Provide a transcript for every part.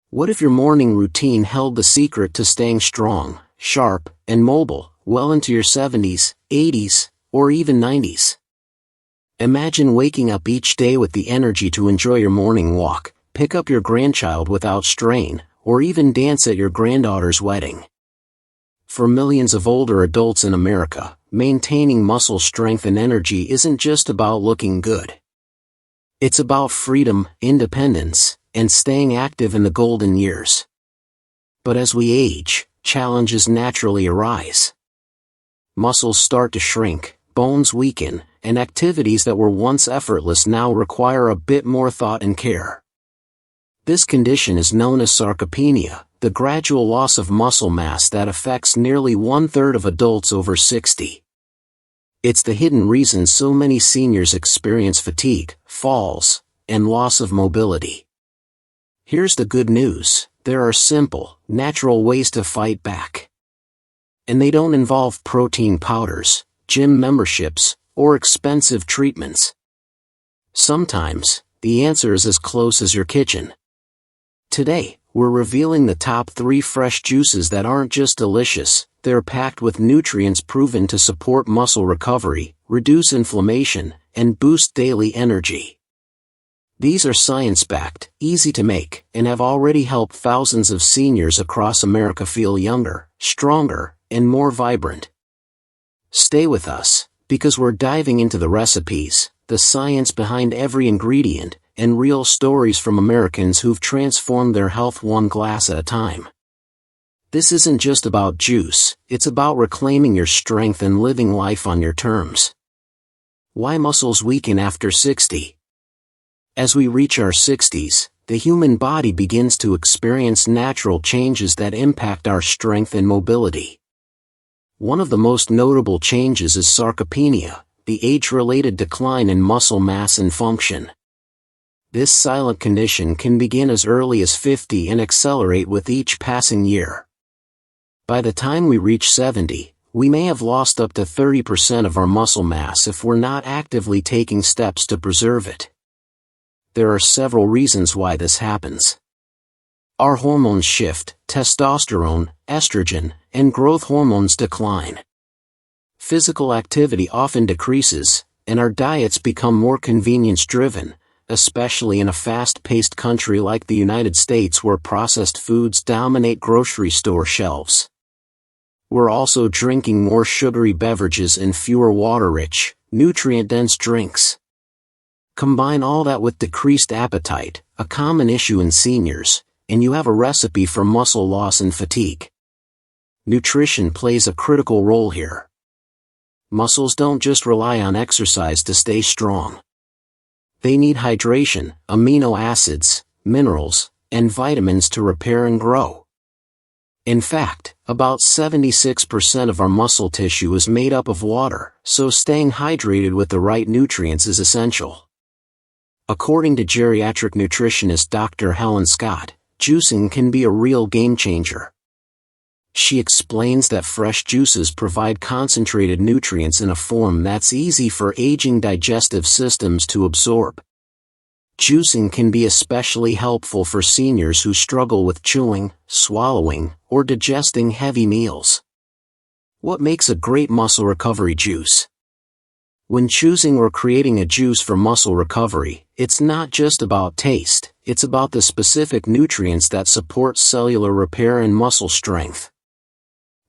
What if your morning routine held the secret to staying strong, sharp, and mobile, well into your 70s, 80s, or even 90s? Imagine waking up each day with the energy to enjoy your morning walk, pick up your grandchild without strain, or even dance at your granddaughter's wedding. For millions of older adults in America, maintaining muscle strength and energy isn't just about looking good. It's about freedom, independence, and staying active in the golden years. But as we age, challenges naturally arise. Muscles start to shrink, bones weaken, and activities that were once effortless now require a bit more thought and care. This condition is known as sarcopenia, the gradual loss of muscle mass that affects nearly 1/3 of adults over 60. It's the hidden reason so many seniors experience fatigue, falls, and loss of mobility. Here's the good news: there are simple, natural ways to fight back. And they don't involve protein powders, gym memberships, or expensive treatments. Sometimes, the answer is as close as your kitchen. Today, we're revealing the top 3 fresh juices that aren't just delicious, they're packed with nutrients proven to support muscle recovery, reduce inflammation, and boost daily energy. These are science-backed, easy to make, and have already helped thousands of seniors across America feel younger, stronger, and more vibrant. Stay with us, because we're diving into the recipes, the science behind every ingredient, and real stories from Americans who've transformed their health one glass at a time. This isn't just about juice, it's about reclaiming your strength and living life on your terms. Why muscles weaken after 60? As we reach our 60s, the human body begins to experience natural changes that impact our strength and mobility. One of the most notable changes is sarcopenia, the age-related decline in muscle mass and function. This silent condition can begin as early as 50 and accelerate with each passing year. By the time we reach 70, we may have lost up to 30% of our muscle mass if we're not actively taking steps to preserve it. There are several reasons why this happens. Our hormones shift, testosterone, estrogen, and growth hormones decline. Physical activity often decreases, and our diets become more convenience-driven, especially in a fast-paced country like the United States where processed foods dominate grocery store shelves. We're also drinking more sugary beverages and fewer water-rich, nutrient-dense drinks. Combine all that with decreased appetite, a common issue in seniors, and you have a recipe for muscle loss and fatigue. Nutrition plays a critical role here. Muscles don't just rely on exercise to stay strong. They need hydration, amino acids, minerals, and vitamins to repair and grow. In fact, about 76% of our muscle tissue is made up of water, so staying hydrated with the right nutrients is essential. According to geriatric nutritionist Dr. Helen Scott, juicing can be a real game changer. She explains that fresh juices provide concentrated nutrients in a form that's easy for aging digestive systems to absorb. Juicing can be especially helpful for seniors who struggle with chewing, swallowing, or digesting heavy meals. What makes a great muscle recovery juice? When choosing or creating a juice for muscle recovery, it's not just about taste, it's about the specific nutrients that support cellular repair and muscle strength.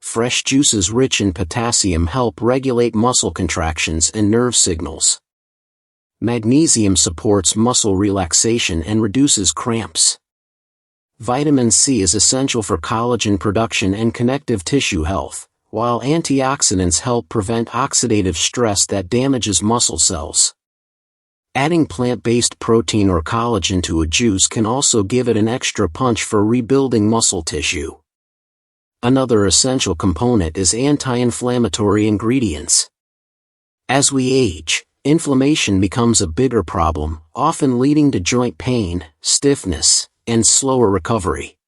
Fresh juices rich in potassium help regulate muscle contractions and nerve signals. Magnesium supports muscle relaxation and reduces cramps. Vitamin C is essential for collagen production and connective tissue health, while antioxidants help prevent oxidative stress that damages muscle cells. Adding plant-based protein or collagen to a juice can also give it an extra punch for rebuilding muscle tissue. Another essential component is anti-inflammatory ingredients. As we age, inflammation becomes a bigger problem, often leading to joint pain, stiffness, and slower recovery.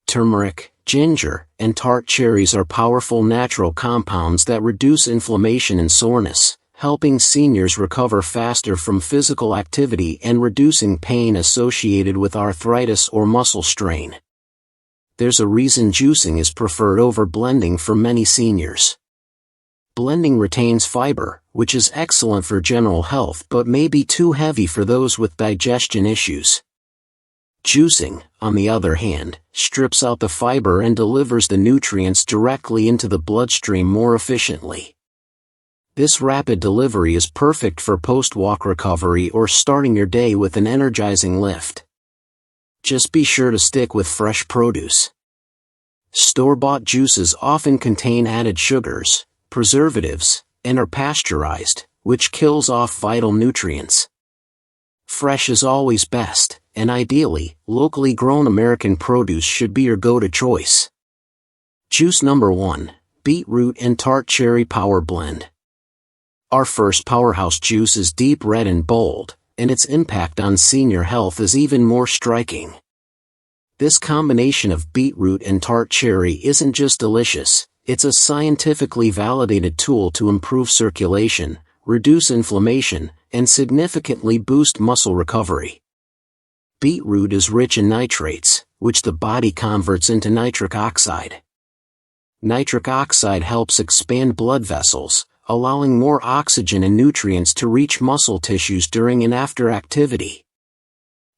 Turmeric, ginger, and tart cherries are powerful natural compounds that reduce inflammation and soreness, helping seniors recover faster from physical activity and reducing pain associated with arthritis or muscle strain. There's a reason juicing is preferred over blending for many seniors. Blending retains fiber, which is excellent for general health but may be too heavy for those with digestion issues. Juicing, on the other hand, strips out the fiber and delivers the nutrients directly into the bloodstream more efficiently. This rapid delivery is perfect for post-walk recovery or starting your day with an energizing lift. Just be sure to stick with fresh produce. Store-bought juices often contain added sugars, preservatives, and are pasteurized, which kills off vital nutrients. Fresh is always best, and ideally, locally grown American produce should be your go-to choice. Juice number 1, Beetroot and Tart Cherry Power Blend. Our first powerhouse juice is deep red and bold, and its impact on senior health is even more striking. This combination of beetroot and tart cherry isn't just delicious, it's a scientifically validated tool to improve circulation, reduce inflammation, and significantly boost muscle recovery. Beetroot is rich in nitrates, which the body converts into nitric oxide. Nitric oxide helps expand blood vessels, allowing more oxygen and nutrients to reach muscle tissues during and after activity.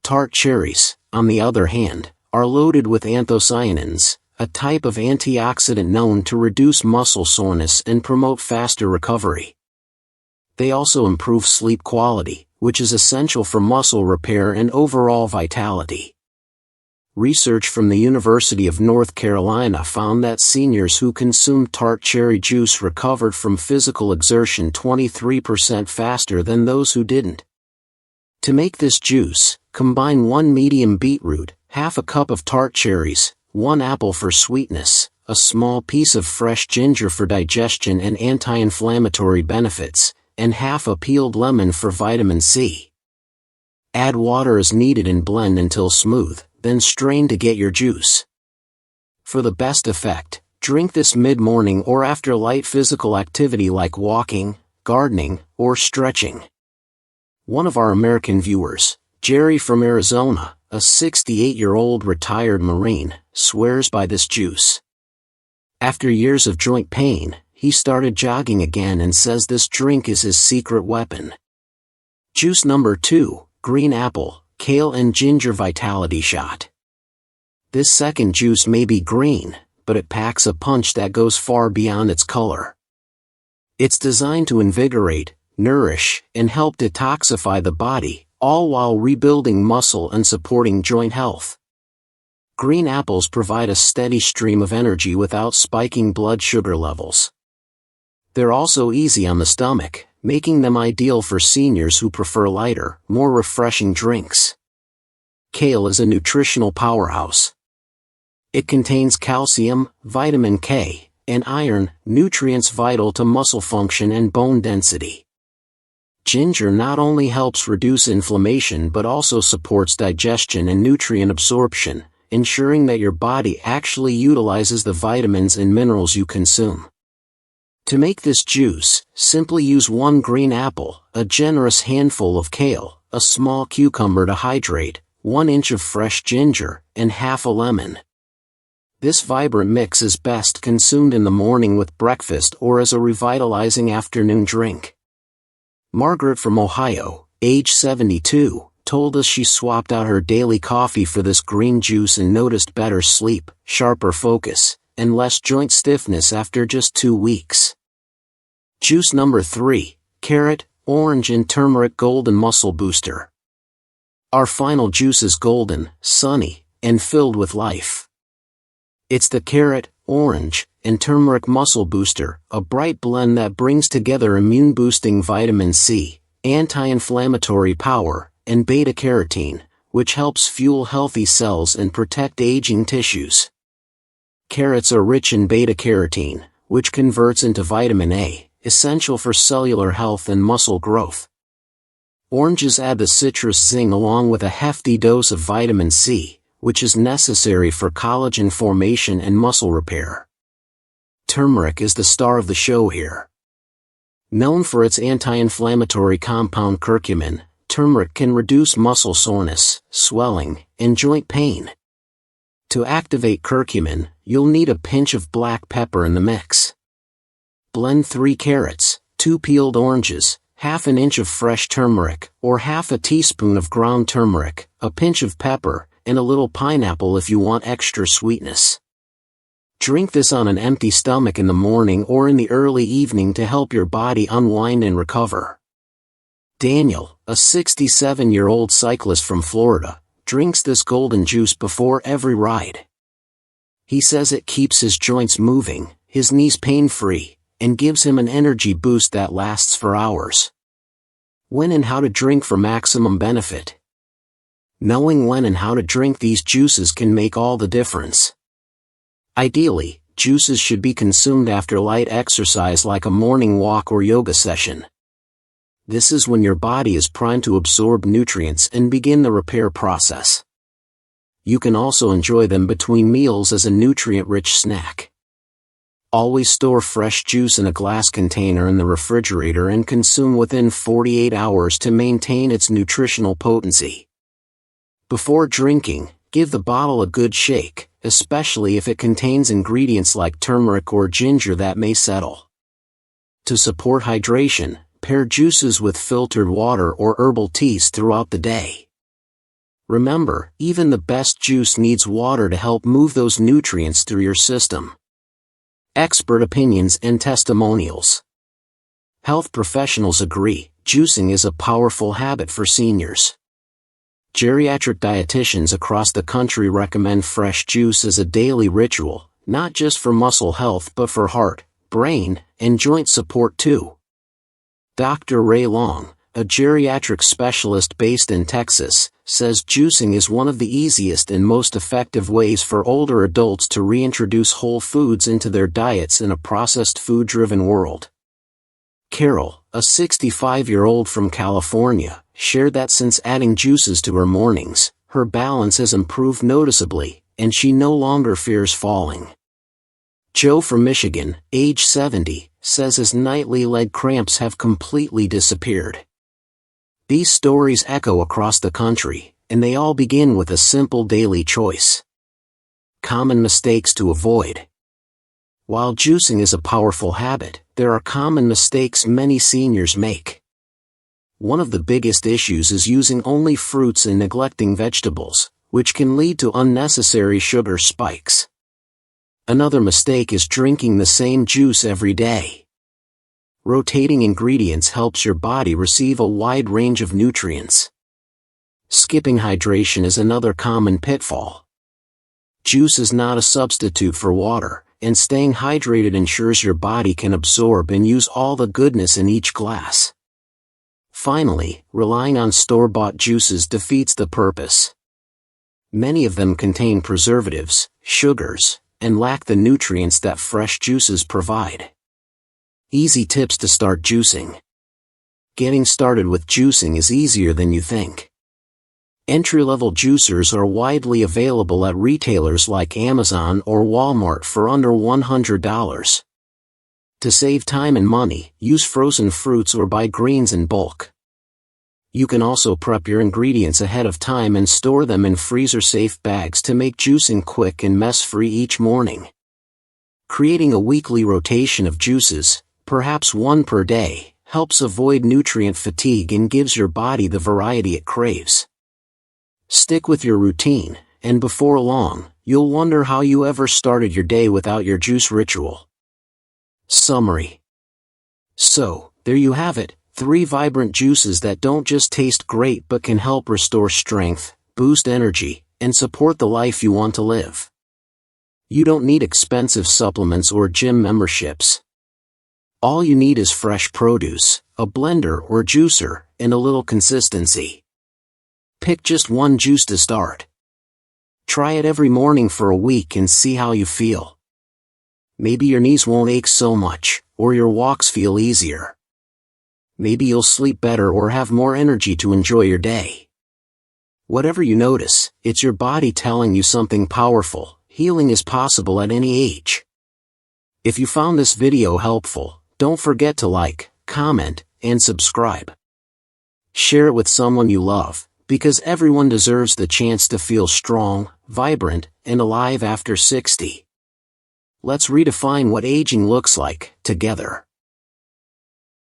Tart cherries, on the other hand, are loaded with anthocyanins, a type of antioxidant known to reduce muscle soreness and promote faster recovery. They also improve sleep quality, which is essential for muscle repair and overall vitality. Research from the University of North Carolina found that seniors who consumed tart cherry juice recovered from physical exertion 23% faster than those who didn't. To make this juice, combine 1 medium beetroot, half a cup of tart cherries, 1 apple for sweetness, a small piece of fresh ginger for digestion and anti-inflammatory benefits, and half a peeled lemon for vitamin C. Add water as needed and blend until smooth, then strain to get your juice. For the best effect, drink this mid-morning or after light physical activity like walking, gardening, or stretching. One of our American viewers, Jerry from Arizona, a 68-year-old retired Marine, swears by this juice. After years of joint pain, he started jogging again and says this drink is his secret weapon. Juice number 2, Green Apple, Kale and Ginger Vitality Shot. This second juice may be green, but it packs a punch that goes far beyond its color. It's designed to invigorate, nourish, and help detoxify the body, all while rebuilding muscle and supporting joint health. Green apples provide a steady stream of energy without spiking blood sugar levels. They're also easy on the stomach, making them ideal for seniors who prefer lighter, more refreshing drinks. Kale is a nutritional powerhouse. It contains calcium, vitamin K, and iron, nutrients vital to muscle function and bone density. Ginger not only helps reduce inflammation but also supports digestion and nutrient absorption, ensuring that your body actually utilizes the vitamins and minerals you consume. To make this juice, simply use 1 green apple, a generous handful of kale, a small cucumber to hydrate, 1 inch of fresh ginger, and half a lemon. This vibrant mix is best consumed in the morning with breakfast or as a revitalizing afternoon drink. Margaret from Ohio, age 72, told us she swapped out her daily coffee for this green juice and noticed better sleep, sharper focus, and less joint stiffness after just 2 weeks. Juice number 3, Carrot, Orange and Turmeric Golden Muscle Booster. Our final juice is golden, sunny, and filled with life. It's the carrot, orange, and turmeric muscle booster, a bright blend that brings together immune-boosting vitamin C, anti-inflammatory power, and beta-carotene, which helps fuel healthy cells and protect aging tissues. Carrots are rich in beta-carotene, which converts into vitamin A, essential for cellular health and muscle growth. Oranges add the citrus zing along with a hefty dose of vitamin C, which is necessary for collagen formation and muscle repair. Turmeric is the star of the show here. Known for its anti-inflammatory compound curcumin, turmeric can reduce muscle soreness, swelling, and joint pain. To activate curcumin, you'll need a pinch of black pepper in the mix. Blend 3 carrots, 2 peeled oranges, half an inch of fresh turmeric, or half a teaspoon of ground turmeric, a pinch of pepper, and a little pineapple if you want extra sweetness. Drink this on an empty stomach in the morning or in the early evening to help your body unwind and recover. Daniel, a 67-year-old cyclist from Florida, drinks this golden juice before every ride. He says it keeps his joints moving, his knees pain-free, and gives him an energy boost that lasts for hours. When and how to drink for maximum benefit. Knowing when and how to drink these juices can make all the difference. Ideally, juices should be consumed after light exercise like a morning walk or yoga session. This is when your body is primed to absorb nutrients and begin the repair process. You can also enjoy them between meals as a nutrient-rich snack. Always store fresh juice in a glass container in the refrigerator and consume within 48 hours to maintain its nutritional potency. Before drinking, give the bottle a good shake, especially if it contains ingredients like turmeric or ginger that may settle. To support hydration, pair juices with filtered water or herbal teas throughout the day. Remember, even the best juice needs water to help move those nutrients through your system. Expert opinions and testimonials. Health professionals agree, juicing is a powerful habit for seniors. Geriatric dietitians across the country recommend fresh juice as a daily ritual, not just for muscle health but for heart, brain, and joint support too. Dr. Ray Long, a geriatric specialist based in Texas, says juicing is one of the easiest and most effective ways for older adults to reintroduce whole foods into their diets in a processed food-driven world. Carol, a 65-year-old from California, shared that since adding juices to her mornings, her balance has improved noticeably, and she no longer fears falling. Joe from Michigan, age 70, says his nightly leg cramps have completely disappeared. These stories echo across the country, and they all begin with a simple daily choice. Common mistakes to avoid. While juicing is a powerful habit, there are common mistakes many seniors make. One of the biggest issues is using only fruits and neglecting vegetables, which can lead to unnecessary sugar spikes. Another mistake is drinking the same juice every day. Rotating ingredients helps your body receive a wide range of nutrients. Skipping hydration is another common pitfall. Juice is not a substitute for water, and staying hydrated ensures your body can absorb and use all the goodness in each glass. Finally, relying on store-bought juices defeats the purpose. Many of them contain preservatives, sugars, and lack the nutrients that fresh juices provide. Easy tips to start juicing. Getting started with juicing is easier than you think. Entry-level juicers are widely available at retailers like Amazon or Walmart for under $100. To save time and money, use frozen fruits or buy greens in bulk. You can also prep your ingredients ahead of time and store them in freezer-safe bags to make juicing quick and mess-free each morning. Creating a weekly rotation of juices, perhaps one per day, helps avoid nutrient fatigue and gives your body the variety it craves. Stick with your routine, and before long, you'll wonder how you ever started your day without your juice ritual. Summary. So, there you have it, 3 vibrant juices that don't just taste great but can help restore strength, boost energy, and support the life you want to live. You don't need expensive supplements or gym memberships. All you need is fresh produce, a blender or juicer, and a little consistency. Pick just one juice to start. Try it every morning for a week and see how you feel. Maybe your knees won't ache so much, or your walks feel easier. Maybe you'll sleep better or have more energy to enjoy your day. Whatever you notice, it's your body telling you something powerful. Healing is possible at any age. If you found this video helpful, don't forget to like, comment, and subscribe. Share it with someone you love, because everyone deserves the chance to feel strong, vibrant, and alive after 60. Let's redefine what aging looks like, together.